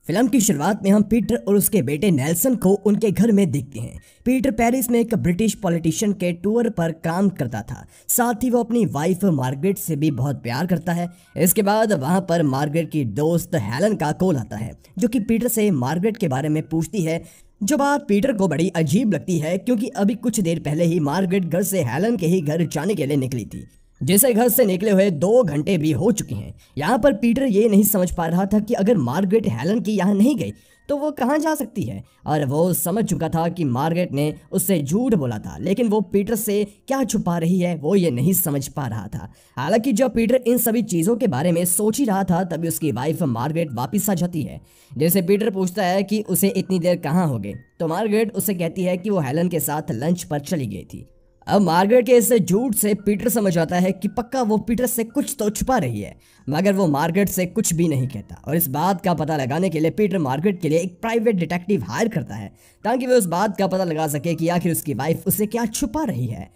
Film की शुरुआत में हम पीटर और उसके बेटे नेल्सन को उनके घर में देखते हैं। पीटर पेरिस में एक ब्रिटिश पॉलिटिशियन के टूर पर काम करता था। साथ ही वो अपनी वाइफ मार्गरेट से भी बहुत प्यार करता है। इसके बाद वहां पर मार्गरेट की दोस्त हेलन का कॉल आता है, जो कि पीटर से मार्गरेट के बारे में पूछती है। जो बात पीटर को बड़ी अजीब लगती है, क्योंकि अभी कुछ देर पहले ही मार्गरेट घर से हेलन के ही घर जाने के लिए निकली थी, जिसे घर से निकले हुए 2 घंटे भी हो चुके हैं। यहाँ पर पीटर ये नहीं समझ पा रहा था कि अगर मार्गरेट हेलन की यहाँ नहीं गई तो वो कहाँ जा सकती है, और वो समझ चुका था कि मार्गरेट ने उससे झूठ बोला था, लेकिन वो पीटर से क्या छुपा रही है वो ये नहीं समझ पा रहा था। हालांकि जब पीटर इन सभी चीज़ों के बारे में सोच ही रहा था, तभी उसकी वाइफ मार्गरेट वापिस आ जाती है। जैसे पीटर पूछता है कि उसे इतनी देर कहाँ हो गई, तो मार्गरेट उसे कहती है कि वो हेलन के साथ लंच पर चली गई थी। अब मार्गरेट के इस झूठ से पीटर समझ आता है कि पक्का वो पीटर से कुछ तो छुपा रही है, मगर वो मार्गरेट से कुछ भी नहीं कहता। और इस बात का पता लगाने के लिए पीटर मार्गरेट के लिए एक प्राइवेट डिटेक्टिव हायर करता है, ताकि वो उस बात का पता लगा सके कि आखिर उसकी वाइफ उसे क्या छुपा रही है।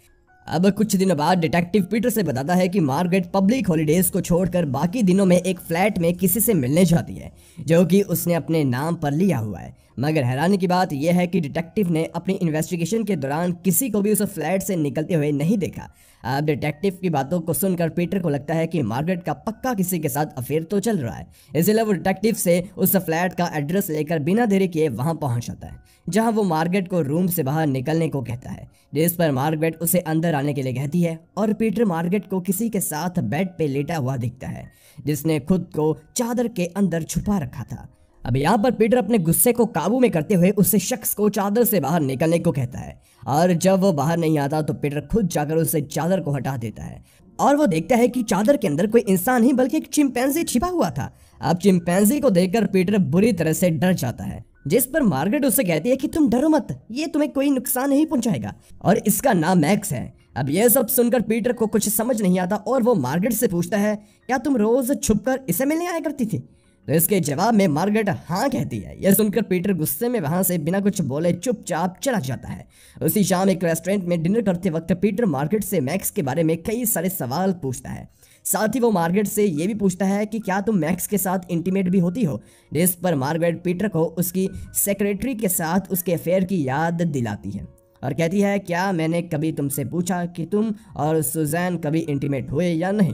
अब कुछ दिनों बाद डिटेक्टिव पीटर से बताता है कि मार्गरेट पब्लिक हॉलीडेज को छोड़कर बाकी दिनों में एक फ्लैट में किसी से मिलने जाती है, जो कि उसने अपने नाम पर लिया हुआ है। मगर हैरानी की बात यह है कि डिटेक्टिव ने अपनी इन्वेस्टिगेशन के दौरान किसी को भी उस फ्लैट से निकलते हुए नहीं देखा। अब डिटेक्टिव की बातों को सुनकर पीटर को लगता है कि मार्गरेट का पक्का किसी के साथ अफेयर तो चल रहा है, इसलिए वो डिटेक्टिव से उस फ्लैट का एड्रेस लेकर बिना देरी किए वहां पहुंच जाता है, जहां वो मार्गरेट को रूम से बाहर निकलने को कहता है, जिस पर मार्गरेट उसे अंदर आने के लिए कहती है। और पीटर मार्गरेट को किसी के साथ बेड पे लेटा हुआ दिखता है, जिसने खुद को चादर के अंदर छुपा रखा था। अब यहाँ पर पीटर अपने गुस्से को काबू में करते हुए उस शख्स को चादर से बाहर निकलने को कहता है, और जब वो बाहर नहीं आता तो पीटर खुद जाकर उससे चादर को हटा देता है, और वो देखता है कि चादर के अंदर कोई इंसान नहीं बल्कि एक चिंपैंजी छिपा हुआ था। अब चिंपैंजी को देखकर पीटर बुरी तरह से डर जाता है, जिस पर मार्गरेट उससे कहती है कि तुम डरो मत, ये तुम्हें कोई नुकसान नहीं पहुंचाएगा, और इसका नाम मैक्स है। अब यह सब सुनकर पीटर को कुछ समझ नहीं आता, और वो मार्गरेट से पूछता है, क्या तुम रोज छुपकर इसे मिलने आया करती थी? तो इसके जवाब में मार्गरेट हाँ कहती है। यह सुनकर पीटर गुस्से में वहां से बिना कुछ बोले चुपचाप चला जाता है। उसी शाम एक रेस्टोरेंट में डिनर करते वक्त पीटर मार्गरेट से मैक्स के बारे में कई सारे सवाल पूछता है। साथ ही वो मार्गरेट से ये भी पूछता है कि क्या तुम मैक्स के साथ इंटीमेट भी होती हो, जिस पर मार्गरेट पीटर को उसकी सेक्रेटरी के साथ उसके अफेयर की याद दिलाती है, और कहती है, क्या मैंने कभी तुमसे पूछा कि तुम और सुजैन कभी इंटीमेट हुए या नहीं?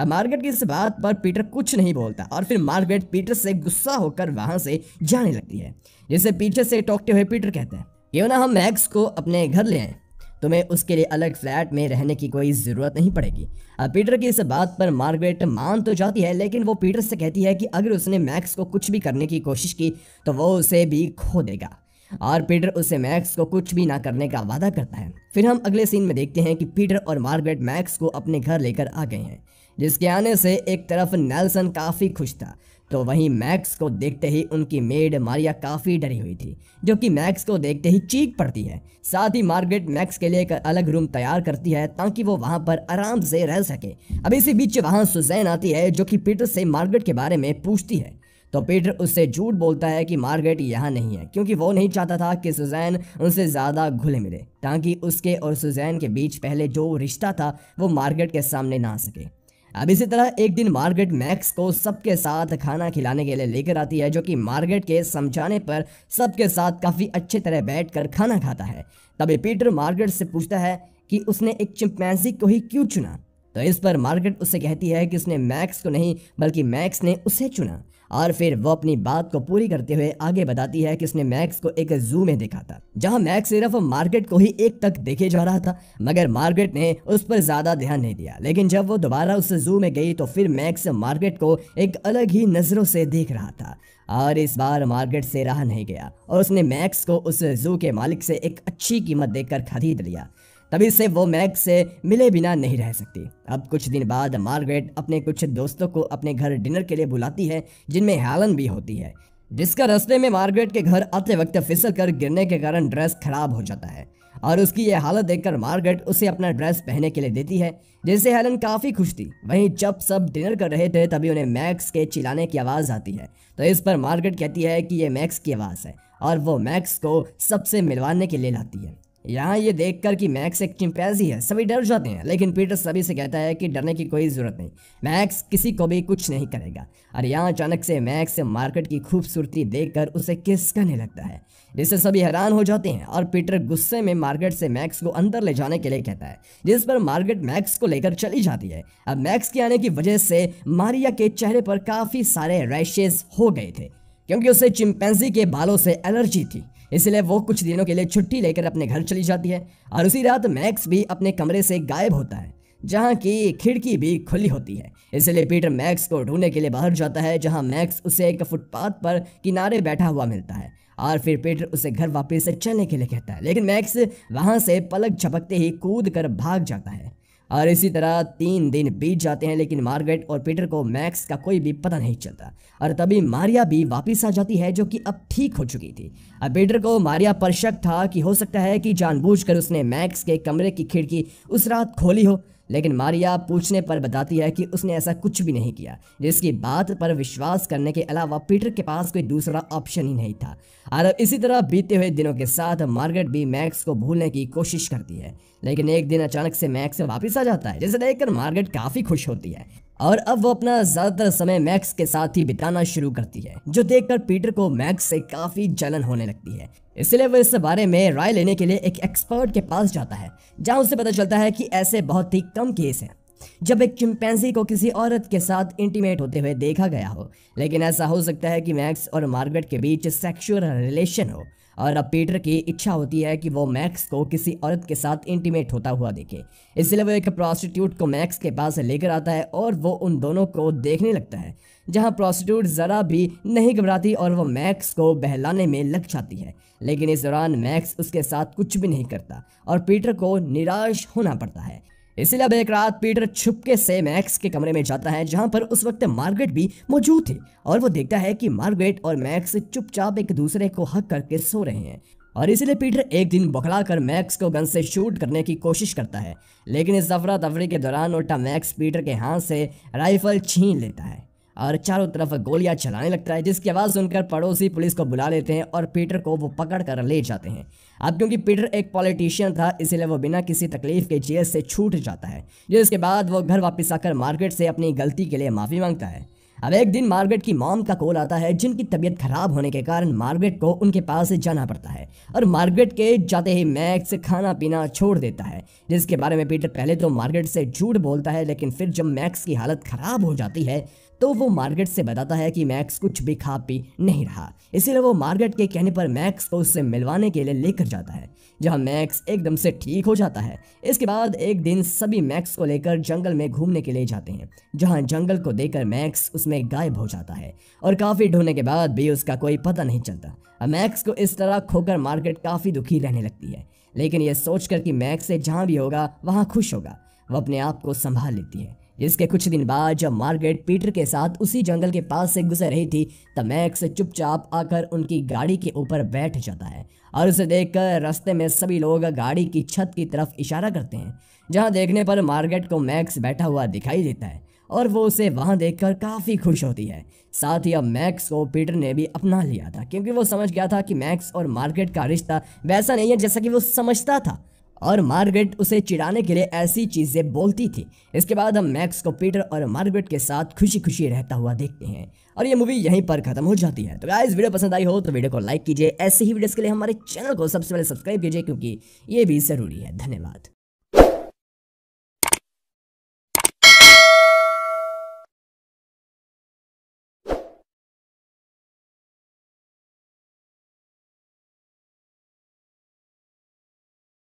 मार्गरेट की इस बात पर पीटर कुछ नहीं बोलता, और फिर मार्गरेट पीटर से गुस्सा होकर वहां से जाने लगती है, जिसे पीछे से टोकते हुए पीटर कहते हैं, क्यों ना हम मैक्स को अपने घर ले आए, तुम्हें उसके लिए अलग फ्लैट में रहने की कोई ज़रूरत नहीं पड़ेगी। अब पीटर की इस बात पर मार्गरेट मान तो जाती है, लेकिन वो पीटर से कहती है कि अगर उसने मैक्स को कुछ भी करने की कोशिश की तो वो उसे भी खो देगा, और पीटर उससे मैक्स को कुछ भी ना करने का वादा करता है। फिर हम अगले सीन में देखते हैं कि पीटर और मार्गरेट मैक्स को अपने घर लेकर आ गए हैं, जिसके आने से एक तरफ नेल्सन काफ़ी खुश था, तो वहीं मैक्स को देखते ही उनकी मेड मारिया काफ़ी डरी हुई थी, जो कि मैक्स को देखते ही चीख पड़ती है। साथ ही मार्गरेट मैक्स के लिए एक अलग रूम तैयार करती है, ताकि वो वहां पर आराम से रह सके। अब इसी बीच वहां सुजैन आती है, जो कि पीटर से मार्गरेट के बारे में पूछती है, तो पीटर उससे झूठ बोलता है कि मार्गरेट यहाँ नहीं है, क्योंकि वो नहीं चाहता था कि सुजैन उनसे ज़्यादा घुले मिले, ताकि उसके और सुजैन के बीच पहले जो रिश्ता था वो मार्गरेट के सामने ना आ सके। अब इसी तरह एक दिन मार्गरेट मैक्स को सबके साथ खाना खिलाने के लिए लेकर आती है, जो कि मार्गरेट के समझाने पर सबके साथ काफ़ी अच्छे तरह बैठकर खाना खाता है। तभी पीटर मार्गरेट से पूछता है कि उसने एक चिंपैंजी को ही क्यों चुना, तो इस पर मार्गरेट उससे कहती है कि उसने मैक्स को नहीं बल्कि मैक्स ने उसे चुना, और फिर वो अपनी बात को पूरी करते हुए आगे बताती है कि उसने मैक्स को एक जू में देखा था, जहां मैक्स सिर्फ मार्गरेट को ही एक तक देखे जा रहा था, मगर मार्गरेट ने उस पर ज्यादा ध्यान नहीं दिया। लेकिन जब वो दोबारा उस जू में गई तो फिर मैक्स मार्गरेट को एक अलग ही नजरों से देख रहा था, और इस बार मार्गरेट से रहा नहीं गया, और उसने मैक्स को उस जू के मालिक से एक अच्छी कीमत देकर खरीद लिया। तभी से वो मैक्स से मिले बिना नहीं रह सकती। अब कुछ दिन बाद मार्गरेट अपने कुछ दोस्तों को अपने घर डिनर के लिए बुलाती है, जिनमें हेलन भी होती है, जिसका रास्ते में मार्गरेट के घर आते वक्त फिसल कर गिरने के कारण ड्रेस खराब हो जाता है, और उसकी यह हालत देखकर मार्गरेट उसे अपना ड्रेस पहनने के लिए देती है, जिससे हेलन काफ़ी खुश थी। वहीं जब सब डिनर कर रहे थे तभी उन्हें मैक्स के चिल्लाने की आवाज़ आती है, तो इस पर मार्गरेट कहती है कि यह मैक्स की आवाज़ है, और वो मैक्स को सबसे मिलवाने के लिए लाती है। यहाँ ये देखकर कि मैक्स एक चिंपैंजी है सभी डर जाते हैं, लेकिन पीटर सभी से कहता है कि डरने की कोई जरूरत नहीं, मैक्स किसी को भी कुछ नहीं करेगा। और यहाँ अचानक से मैक्स मार्केट की खूबसूरती देखकर उसे किस करने लगता है, जिससे सभी हैरान हो जाते हैं। और पीटर गुस्से में मार्केट से मैक्स को अंदर ले जाने के लिए कहता है, जिस पर मार्केट मैक्स को लेकर चली जाती है। अब मैक्स के आने की वजह से मारिया के चेहरे पर काफी सारे रैशेस हो गए थे, क्योंकि उसे चिंपैंजी के बालों से एलर्जी थी। इसलिए वो कुछ दिनों के लिए छुट्टी लेकर अपने घर चली जाती है। और उसी रात मैक्स भी अपने कमरे से गायब होता है, जहाँ की खिड़की भी खुली होती है। इसलिए पीटर मैक्स को ढूंढने के लिए बाहर जाता है, जहाँ मैक्स उसे एक फुटपाथ पर किनारे बैठा हुआ मिलता है। और फिर पीटर उसे घर वापस चलने के लिए कहता है, लेकिन मैक्स वहां से पलक झपकते ही कूद कर भाग जाता है। और इसी तरह 3 दिन बीत जाते हैं, लेकिन मार्गरेट और पीटर को मैक्स का कोई भी पता नहीं चलता। और तभी मारिया भी वापस आ जाती है, जो कि अब ठीक हो चुकी थी। अब पीटर को मारिया पर शक था कि हो सकता है कि जानबूझकर उसने मैक्स के कमरे की खिड़की उस रात खोली हो, लेकिन मारिया पूछने पर बताती है कि उसने ऐसा कुछ भी नहीं किया, जिसकी बात पर विश्वास करने के अलावा पीटर के पास कोई दूसरा ऑप्शन ही नहीं था। और इसी तरह बीते हुए दिनों के साथ मार्गरेट भी मैक्स को भूलने की कोशिश करती है, लेकिन एक दिन अचानक से मैक्स वापस आ जाता है, जिसे देखकर मार्गरेट काफी खुश होती है। और अब वो अपना ज्यादातर समय मैक्स के साथ ही बिताना शुरू करती है, जो देखकर पीटर को मैक्स से काफी जलन होने लगती है। इसलिए वो इस बारे में राय लेने के लिए एक एक्सपर्ट के पास जाता है, जहां उसे पता चलता है कि ऐसे बहुत ही कम केस हैं जब एक चिंपैंजी को किसी औरत के साथ इंटीमेट होते हुए देखा गया हो, लेकिन ऐसा हो सकता है कि मैक्स और मार्गरेट के बीच सेक्सुअल रिलेशन हो। और अब पीटर की इच्छा होती है कि वो मैक्स को किसी औरत के साथ इंटीमेट होता हुआ देखे। इसलिए वो एक प्रोस्टिट्यूट को मैक्स के पास लेकर आता है और वो उन दोनों को देखने लगता है, जहां प्रोस्टिट्यूट जरा भी नहीं घबराती और वो मैक्स को बहलाने में लग जाती है। लेकिन इस दौरान मैक्स उसके साथ कुछ भी नहीं करता और पीटर को निराश होना पड़ता है। इसलिए अब एक रात पीटर छुपके से मैक्स के कमरे में जाता है, जहां पर उस वक्त मार्गरेट भी मौजूद थी। और वो देखता है कि मार्गरेट और मैक्स चुपचाप एक दूसरे को हक करके सो रहे हैं। और इसलिए पीटर एक दिन बौखलाकर मैक्स को गन से शूट करने की कोशिश करता है, लेकिन इस अफरा तफरी के दौरान उल्टा मैक्स पीटर के हाथ से राइफल छीन लेता है और चारों तरफ गोलियां चलाने लगता है, जिसकी आवाज़ सुनकर पड़ोसी पुलिस को बुला लेते हैं और पीटर को वो पकड़ कर ले जाते हैं। अब क्योंकि पीटर एक पॉलिटिशियन था, इसलिए वो बिना किसी तकलीफ के जेल से छूट जाता है, जिसके बाद वो घर वापस आकर मार्गरेट से अपनी गलती के लिए माफ़ी मांगता है। अब एक दिन मार्गरेट की मॉम का कॉल आता है, जिनकी तबीयत खराब होने के कारण मार्गरेट को उनके पास जाना पड़ता है। और मार्गरेट के जाते ही मैक्स खाना पीना छोड़ देता है, जिसके बारे में पीटर पहले तो मार्गरेट से झूठ बोलता है, लेकिन फिर जब मैक्स की हालत खराब हो जाती है तो वो मार्गरेट से बताता है कि मैक्स कुछ भी खा पी नहीं रहा। इसीलिए वो मार्गरेट के कहने पर मैक्स को उससे मिलवाने के लिए लेकर जाता है, जहां मैक्स एकदम से ठीक हो जाता है। इसके बाद एक दिन सभी मैक्स को लेकर जंगल में घूमने के लिए जाते हैं, जहां जंगल को देखकर मैक्स उसमें गायब हो जाता है और काफी ढूंढने के बाद भी उसका कोई पता नहीं चलता। अब मैक्स को इस तरह खोकर मार्गरेट काफी दुखी रहने लगती है, लेकिन यह सोचकर कि मैक्स से जहां भी होगा वहां खुश होगा, वो अपने आप को संभाल लेती है। इसके कुछ दिन बाद जब मार्गरेट पीटर के साथ उसी जंगल के पास से गुजर रही थी, तब मैक्स चुपचाप आकर उनकी गाड़ी के ऊपर बैठ जाता है और उसे देखकर रास्ते में सभी लोग गाड़ी की छत की तरफ इशारा करते हैं, जहां देखने पर मार्गरेट को मैक्स बैठा हुआ दिखाई देता है और वो उसे वहां देखकर काफ़ी खुश होती है। साथ ही अब मैक्स को पीटर ने भी अपना लिया था, क्योंकि वो समझ गया था कि मैक्स और मार्गरेट का रिश्ता वैसा नहीं है जैसा कि वो समझता था, और मार्गरेट उसे चिढ़ाने के लिए ऐसी चीजें बोलती थी। इसके बाद हम मैक्स को पीटर और मार्गरेट के साथ खुशी खुशी रहता हुआ देखते हैं और ये मूवी यहीं पर खत्म हो जाती है। तो गाइस, वीडियो पसंद आई हो तो वीडियो को लाइक कीजिए, ऐसे ही वीडियोस के लिए हमारे चैनल को सबसे पहले सब्सक्राइब कीजिए, क्योंकि ये भी जरूरी है। धन्यवाद।